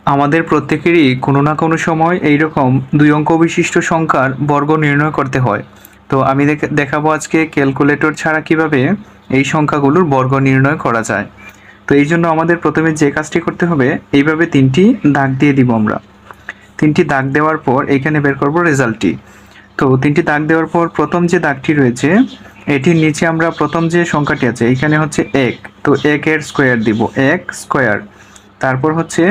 আমাদের প্রত্যেকেরই কোনো না কোনো সময় এইরকম দুই অঙ্ক বিশিষ্ট সংখ্যার বর্গ নির্ণয় করতে হয়। তো আমি দেখাবো আজকে ক্যালকুলেটর ছাড়া কিভাবে এই সংখ্যাগুলোর বর্গ নির্ণয় করা যায়। তো এই জন্য আমাদের প্রথমে যে কাজটি করতে হবে, এইভাবে তিনটি দাগ দিয়ে দিব আমরা। তিনটি দাগ দেওয়ার পর এখানে বের করব রেজাল্টটি। তো তিনটি দাগ দেওয়ার পর প্রথম যে দাগটি রয়েছে এটির নিচে আমরা প্রথম যে সংখ্যাটি আছে এখানে হচ্ছে 1, তো 1 এর স্কোয়ার দিব, 1 স্কোয়ার। তারপর হচ্ছে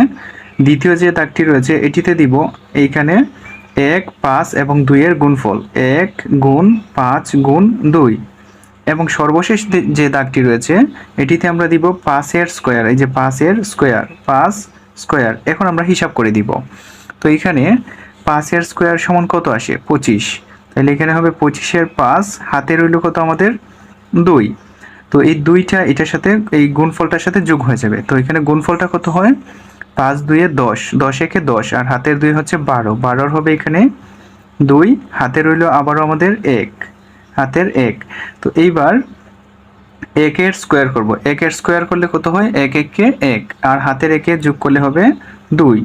দ্বিতীয় যে দাগটি রয়েছে এটিতে দিব এইখানে 1, 5 এবং 2 এর গুণফল, 1 গুণ 5 গুণ 2। এবং সর্বশেষ যে দাগটি রয়েছে এটিতে আমরা দিব 5 এর স্কোয়ার, এই যে 5 এর স্কোয়ার, 5 স্কোয়ার। এখন আমরা হিসাব করে দিব। তো এখানে 5 এর স্কোয়ার সমান কত আসে? 25। তাহলে এখানে হবে 25 এর 5, হাতে রইল কত আমাদের? 2। তো এই 2টা এটার সাথে এই গুণফলটার সাথে যোগ হয়ে যাবে। তো এখানে গুণফলটা কত হয়? 5 2 এ 10, 10 একে 10, আর হাতের 2 হচ্ছে 12, 12 হবে এখানে 2, হাতে রইল আবারও আমাদের 1, হাতের 1। তো এইবার 1 এর স্কোয়ার করব। 1 এর স্কোয়ার করলে কত হয়? 1 1 কে 1, আর হাতের 1 এ যোগ করলে হবে 2,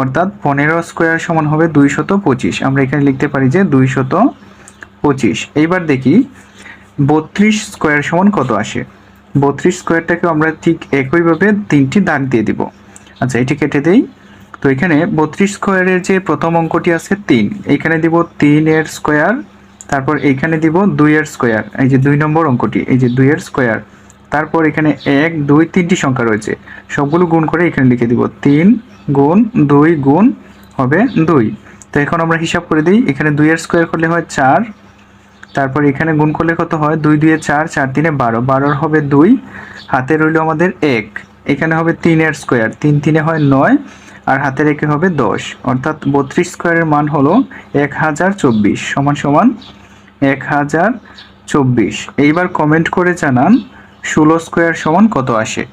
অর্থাৎ 15 স্কোয়ার সমান হবে 225। আমরা এখানে লিখতে পারি যে 225। এইবার দেখি 32 স্কোয়ার সমান কত আসে। 32 স্কোয়ারটাকে আমরা ঠিক একইভাবে তিনটি দাগ দিয়ে দিব। আচ্ছা, এটি কেটে দেই। তো এখানে 32 স্কোয়ারের যে প্রথম অঙ্কটি আছে 3, এইখানে দিব 3 এর স্কোয়ার, তারপর এইখানে দিব 2 এর স্কোয়ার, এই যে 2 নম্বর অঙ্কটি, এই যে 2 এর স্কোয়ার। তারপর এখানে 1 2 3টি সংখ্যা রয়েছে, সবগুলো গুণ করে এখানে লিখে দিব 3 গুণ 2 গুণ হবে 2। তো এখন আমরা হিসাব করে দিই। এখানে 2 এর স্কোয়ার করলে হয় 4, তারপর এখানে গুণ করলে কত হয়? 2 2 এ 4, 4 3 এ 12, 12 হবে 2, হাতে রইল আমাদের 1। এখানে হবে 3 এর স্কোয়ার, 3 3 এ হয় 9, আর হাতে রেখে হবে 10, অর্থাৎ 32 স্কোয়ারের মান হলো 1024 সমান সমান 1024। এইবার কমেন্ট করে জানান 16 স্কোয়ার সমান কত আসে।